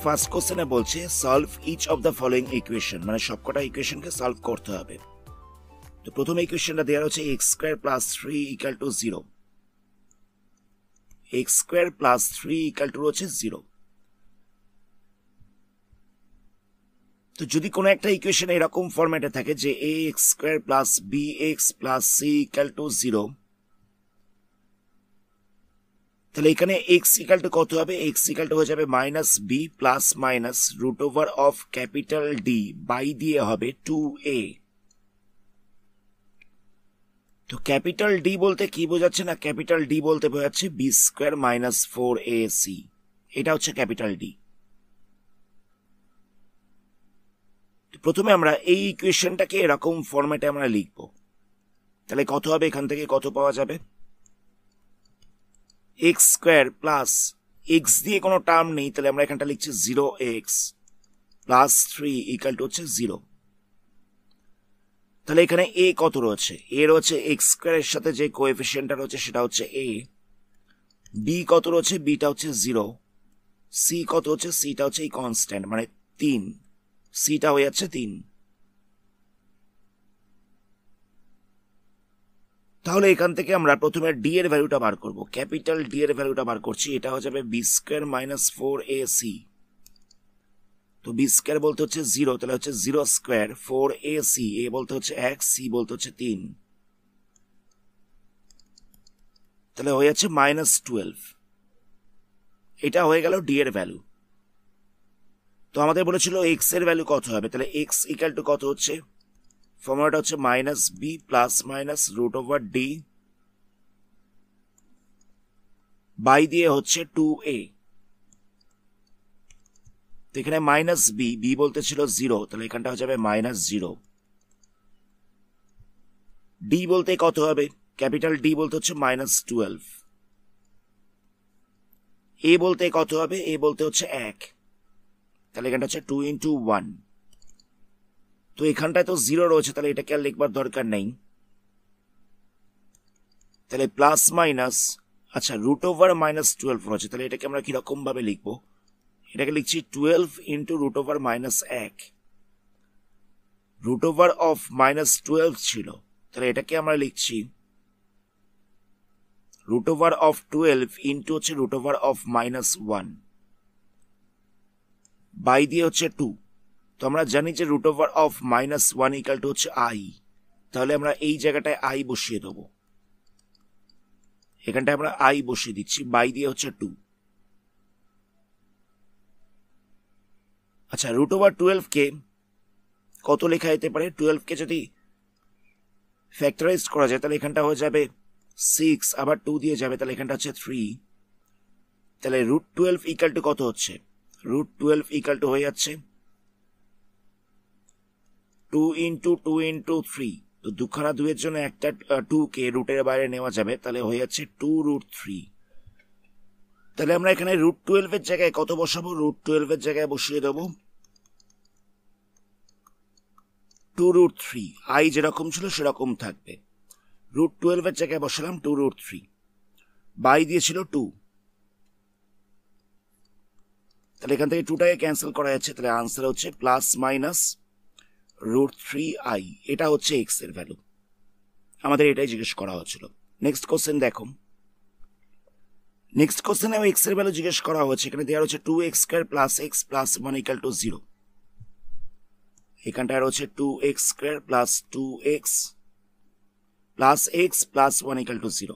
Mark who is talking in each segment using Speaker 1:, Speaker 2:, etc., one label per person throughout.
Speaker 1: First কোশ্চেনে বলছে solve each of the following equation, মানে সবকটা ইকুয়েশনকে সলভ করতে হবে। তো প্রথম ইকুয়েশনটা দেওয়া হচ্ছে X square plus 3 equal to 0। X square plus 3 equal to হচ্ছে 0। তো যদি কোনো একটা ইকুয়েশন এরকম ফরম্যাটে থাকে যে a x square plus b x plus c equal to 0, তাহলে এখানে এক্স ইকুয়াল টু কত হবে? এক্স ইকুয়াল টু হয়ে যাবে minus B plus minus root over of capital D by দিয়ে হবে 2a। তো ক্যাপিটাল ডি বলতে কি বোঝাচ্ছে? না, ক্যাপিটাল ডি বলতে বোঝাচ্ছে বি স্কোয়ার মাইনাস 4ac। এটা হচ্ছে ক্যাপিটাল ডি। প্রথমে আমরা এই ইকুয়েশনটাকে এরকম ফরম্যাটে আমরা লিখব। তাহলে কত হবে? এখান থেকে কত পাওয়া যাবে? এক্স স্কোয়ার প্লাস এক্স দিয়ে কোনো টার্ম নেই, তাহলে আমরা এখানটা লিখছি 0x প্লাস 3 ইকুয়াল টু হচ্ছে 0। তাহলে এখানে এ কত রয়েছে? এ রয়েছে এক্স স্কোয়ারের সাথে যে কোএফিসিয়েন্টটা রয়েছে সেটা হচ্ছে এ। বি কত রয়েছে? বিটা হচ্ছে 0। সি কত হচ্ছে? সিটা হচ্ছে এই কনস্ট্যান্ট মানে 3। সিটা হয়ে যাচ্ছে 3। তাহলে এখান থেকে আমরা প্রথমে ডি এর ভ্যালুটা বার করব। ক্যাপিটাল ডি এর ভ্যালুটা বার করছি। এটা হয়ে যাবে বি স্কোয়ার মাইনাস 4ac। তো বি স্কোয়ার বলতে হচ্ছে 0, তাহলে হচ্ছে 0 স্কোয়ার 4ac। এ বলতে হচ্ছে 1, সি বলতে হচ্ছে 3, তাহলে হয়ে যাচ্ছে -12। এটা হয়ে গেল ডি এর ভ্যালু। তো আমাদের বলেছিল এক্স এর ভ্যালু কত হবে, তাহলে এক্স ইকুয়াল টু কত হচ্ছে? ফর্মুলাটা হচ্ছে minus B plus minus root over D by দিয়ে হচ্ছে 2a। তো এখানে মাইনাস বি, বি বলতে ছিল 0, তাহলে এখানটা হয়ে যাবে -0। ডি বলতে কত হবে? ক্যাপিটাল ডি বলতে হচ্ছে -12। এ বলতে কত হবে? এ বলতে হচ্ছে 1, তাহলে এখানটা হচ্ছে 2 × 1। তো এখানটায় তো 0 রয়েছে, তাহলে এটাকে আর লিখবার দরকার নেই। তাহলে প্লাস মাইনাস, আচ্ছা রুট ওভার -12 রয়েছে, তাহলে এটাকে আমরা কিরকম ভাবে লিখবো? এটাকে লিখছি 12 × root over -1। Root over of -12 ছিল, তাহলে এটাকে আমরা লিখছি রুট ওভার অফ 12 ইন্টু হচ্ছে রুট ওভার অফ -1 বাই দিয়ে হচ্ছে 2। তো আমরা জানি যে root over of -1 equal to হচ্ছে আই, তাহলে আমরা এই জায়গাটায় আই বসিয়ে দেবো। এখানটায় আমরা আই বসিয়ে দিচ্ছি, বাই দিয়ে হচ্ছে 2। আচ্ছা রুট ওভার 12 কে কত লেখা যেতে পারে? 12 কে যদি ফ্যাক্টরাইজ করা যায় তাহলে এখানটা হয়ে যাবে 6, আবার 2 দিয়ে যাবে, তাহলে এখানটা হচ্ছে 3। তাহলে রুট 12 ইকাল টু কত হচ্ছে? রুট 12 ইকাল টু হয়ে যাচ্ছে 2 × 2 × 3। তো দুখানা 2 এর জন্য একটা 2 কে রুটের বাইরে নেওয়া যাবে, তাহলে হয়ে যাচ্ছে 2√3। তাহলে আমরা এখানে রুট 12 এর জায়গায় কত বসাবো? রুট 12 এর জায়গায় বসিয়ে দেবো 2√3। আই যেরকম ছিল সেরকম থাকবে। রুট 12 এর জায়গায় বসালাম 2√3, বাই দিয়েছিল 2। তাহলে এখান থেকে 2টাকে ক্যান্সেল করা যাচ্ছে, তাহলে আনসার হচ্ছে প্লাস মাইনাস √3i। এটা হচ্ছে এক্স এর ভ্যালু। আমাদের এটাই জিজ্ঞেস করা হচ্ছিল। নেক্সট কোশ্চেন দেখো। নেক্সট কোশ্চেনে এক্স এর ভ্যালু জিজ্ঞেস করা হচ্ছে। এখানে দেওয়া হচ্ছে 2x² plus x plus 1 equal to 0। এখানটায় রয়েছে 2x² plus 2x plus x plus 1 equal to 0।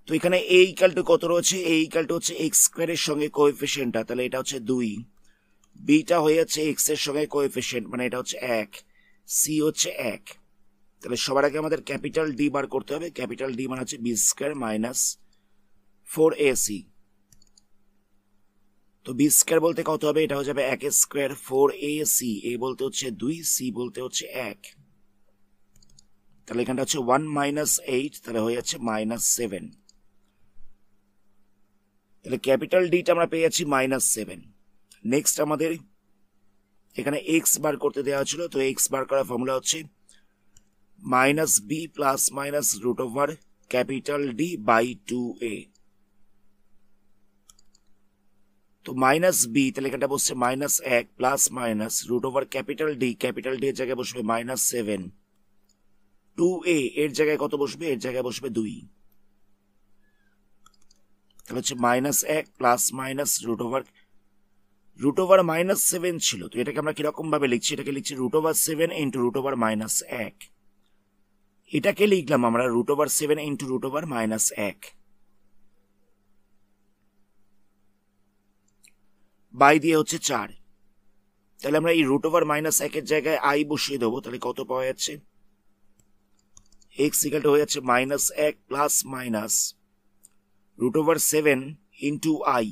Speaker 1: তো এখানে a ইকাল টু কত রয়েছে? a ইকাল টু হচ্ছে x² এর সঙ্গে কোএফিসিয়েন্টটা, তাহলে এটা হচ্ছে 2। বিটা হয়ে যাচ্ছে x এর সঙ্গে কোএফিসিয়েন্ট, মানে এটা হচ্ছে 1। সি হচ্ছে 1। তাহলে সবার আগে আমাদের ক্যাপিটাল ডি বার করতে হবে। ক্যাপিটাল ডি মানে হচ্ছে বি² মাইনাস 4ac। তো বি² বলতে কত হবে? এটা হয়ে যাবে 1² 4ac। এ বলতে হচ্ছে 2, সি বলতে হচ্ছে 1। তাহলে এখানটা হচ্ছে 1 - 8, তাহলে হয়ে যাচ্ছে -7। তাহলে ক্যাপিটাল ডিটা আমরা পেয়ে যাচ্ছি -7। নেক্সট আমাদের এখানে এক্স বার করতে দেওয়া হয়েছিল। তো এক্স বার করার ফর্মুলা হচ্ছে -b plus minus root over capital D by 2a। তো মাইনাস বি, তাহলে এখানটা বসছে minus 1 plus minus root over capital D এর জায়গায় বসবে মাইনাস 7, 2a এর জায়গায় কত বসবে, এর জায়গায় বসবে 2, তাহলে হচ্ছে minus 1 plus minus root over minus 7 ছিল, তো এটাকে আমরা কিরকম ভাবে লিখছি, এটাকে লিখছি root over 7 into root over minus 1, এটাকে লিখলাম আমরা root over 7 into root over minus 1, by দিয়ে হচ্ছে 4, তাহলে আমরা এই রুট ওভার মাইনাস 1 এর জায়গায় আই বসিয়ে দেবো, তাহলে কত পাওয়া যাচ্ছে, এক্স ইকাল টু হয়ে যাচ্ছে minus 1 plus minus root over 7 into I,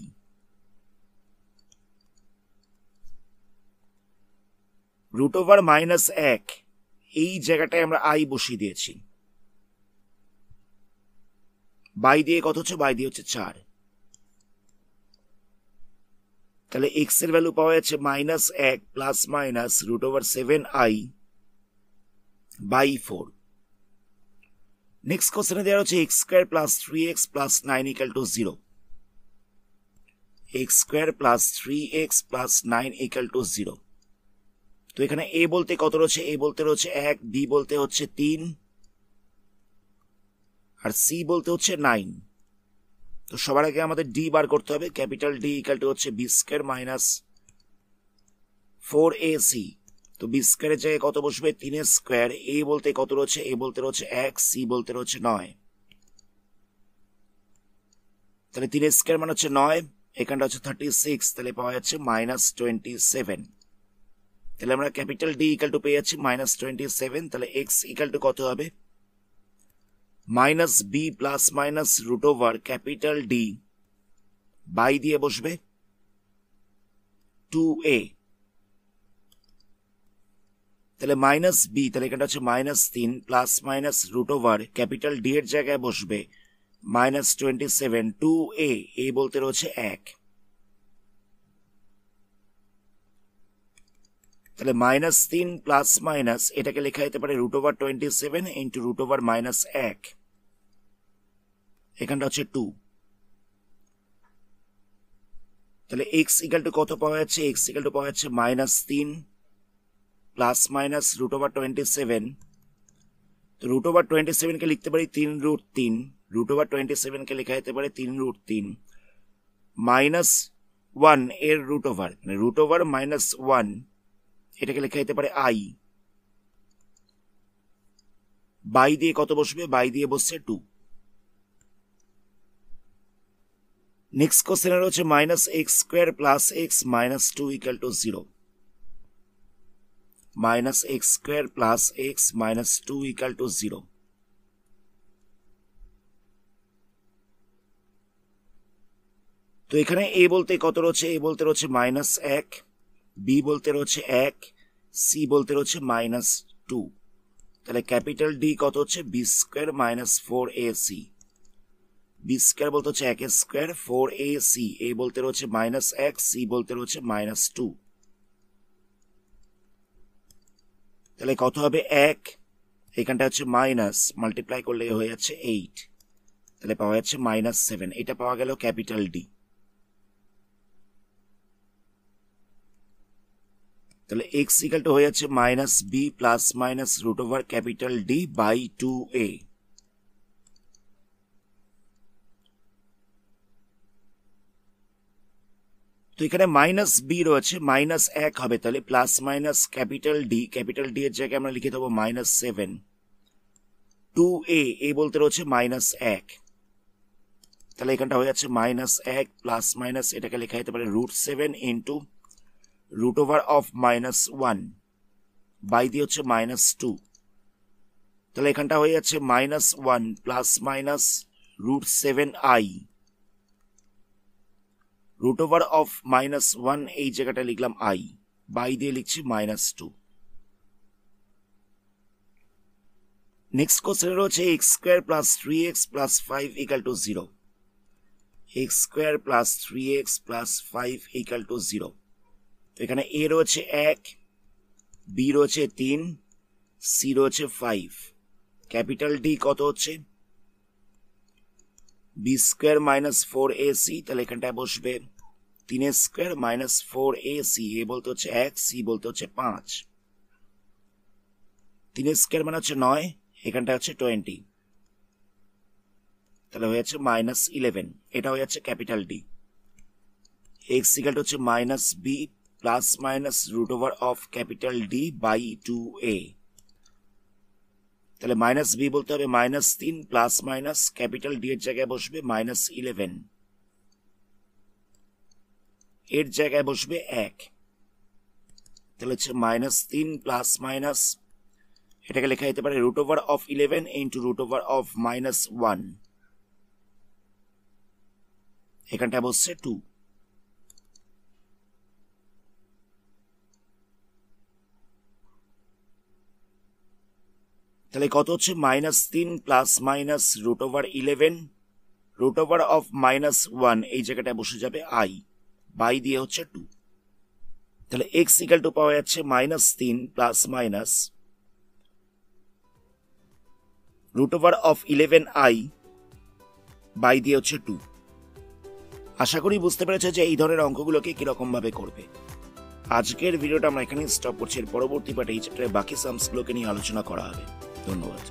Speaker 1: root over minus 1 এই জায়গাটায় আমরা আই বসিয়ে দিয়েছি, বাই দিয়ে কত হচ্ছে, বাই দিয়ে হচ্ছে 4, তাহলে এক্স এর ভ্যালু পাওয়া যাচ্ছে minus 1 plus minus root over 7i by 4। Next কোশ্চেনে দেওয়া হচ্ছে X square plus 3x plus 9 equal to 0, X square plus 3x plus 9 equal to 0। তো এখানে এ বলতে কত রয়েছে, এ বলতে রয়েছে 1, বি বলতে হচ্ছে 3 আর সি বলতে হচ্ছে 9। তো সবার আগে আমাদের ডি বার করতে হবে, ক্যাপিটাল ডি ইকাল টু হচ্ছে বি স্কোয়ার মাইনাস 4ac, তো বি স্কোয়ারের জায়গায় কত বসবে, 3 স্কোয়ার, এ বলতে কত রয়েছে, এ বলতে রয়েছে 1, সি বলতে রয়েছে 9, তাহলে 3 স্কোয়ার মানে হচ্ছে 9, এখানটা হচ্ছে 36, তাহলে পাওয়া যাচ্ছে মাইনাস 27, তাহলে আমরা ক্যাপিটাল ডি ইকাল টু পেয়ে যাচ্ছি মাইনাস 27, তাহলে এক্স ইকাল টু কত হবে, minus B plus minus root over capital D by দিয়ে বসবে 2a, তাহলে মাইনাস বি, তাহলে এখানটা হচ্ছে minus 3 plus minus root over capital D এর জায়গায় বসবে মাইনাস 27, 2a, এ বলতে রয়েছে 1, তাহলে মাইনাস 3 প্লাস মাইনাস এটাকে লেখা যেতে পারে root over 27 into root over minus 1, এখানটা হচ্ছে 2, তাহলে এক্স ইকাল টু কত পাওয়া যাচ্ছে, এক্স ইকাল টু পাওয়া যাচ্ছে minus 3 plus minus root over 27, তো রুট ওভার 27 কে লিখতে পারি 3√3, রুট ওভার 27 কে লেখা যেতে পারে 3√3 মাইনাস 1 এর রুট ওভার, মানে রুট ওভার মাইনাস 1 এটাকে লেখা যেতে পারে আই, বাই দিয়ে কত বসবে, বাই দিয়ে বসছে 2। নেক্সট কোশ্চেন রয়েছে minus x square plus x minus 2 equal to 0, minus x square plus x minus 2 equal to 0। তো এখানে এ বলতে কত রয়েছে, এ বলতে রয়েছে মাইনাস 1, বি বলতে রয়েছে 1, সি বলতে রয়েছে মাইনাস 2, তাহলে ক্যাপিটাল ডি কত হচ্ছে B square minus 4ac, B square বলতে হচ্ছে 1 স্কোয়ার 4ac, এ বলতে রয়েছে মাইনাস 1, সি বলতে রয়েছে মাইনাস 2, তাহলে কত হবে 1, এখানটা হচ্ছে মাইনাস, মাল্টিপ্লাই করলে হয়ে যাচ্ছে 8, তাহলে পাওয়া যাচ্ছে মাইনাস 7, এটা পাওয়া গেল ক্যাপিটাল ডি। তাহলে এক্স ইকাল টু হয়ে যাচ্ছে minus B plus minus root over capital D by 2a, তো এখানে মাইনাস বি রয়েছে, মাইনাস 1 হবে, তাহলে প্লাস মাইনাস ক্যাপিটাল ডি এর জায়গায় আমরা লিখে দেবো মাইনাস 7, 2a, এ বলতে রয়েছে মাইনাস 1, তাহলে এখানটা হয়ে যাচ্ছে মাইনাস 1 প্লাস মাইনাস এটাকে লেখা যেতে পারে √7 into root over of minus 1 by দিয়ে হচ্ছে মাইনাস 2, তাহলে এখানটা হয়ে যাচ্ছে minus 1 plus minus √7i root over of minus 1, এই জায়গাটা লিখলাম আই, বাই দিয়ে লিখছি মাইনাস 2। নেক্সট কোশ্চেন রয়েছে X square plus 3x plus 5 equal to 0, X square plus 3x plus 5 equal to 0। তো এখানে এ রয়েছে 1, বি রয়েছে 3, সি রয়েছে 5, ক্যাপিটাল ডি কত হচ্ছে বি স্কোয়ার মাইনাস 4ac, তাহলে এখানটায় বসবে 3 স্কোয়ার মাইনাস 4ac, এ বলতে হচ্ছে 1, সি বলতে হচ্ছে 5। 3 স্কোয়ার মানে হচ্ছে 9, এখানটা হচ্ছে 20, তাহলে হয়ে যাচ্ছে -11, এটা হয়ে যাচ্ছে capital D. x equal to হচ্ছে -b plus minus root over of capital D by 2a, তাহলে -b বলতে হবে -3 প্লাস মাইনাস ক্যাপিটাল ডি এর জায়গায় বসবে -11, এর জায়গায় বসবে 1, তাহলে হচ্ছে -3 প্লাস মাইনাস, এটাকে লেখা যেতে পারে root over of 11 into root over of -1, এখানটা বসছে 2। তাহলে কত হচ্ছে -3 plus minus root over 11 root over of -1, এই জায়গাটা বসে যাবে আই, বাই দিয়ে হচ্ছে 2। তাহলে এক্স ইকাল টু পাওয়া যাচ্ছে -3 plus minus root over of 11i by দিয়ে হচ্ছে 2। আশা করি বুঝতে পেরেছে যে এই ধরনের অঙ্কগুলোকে কিরকম ভাবে করবে। আজকের ভিডিওটা আমরা এখানেই স্টপ করছি। এর পরবর্তী পার্টে এই চ্যাপ্টারের বাকি সামসগুলোকে নিয়ে আলোচনা করা হবে। ধন্যবাদ।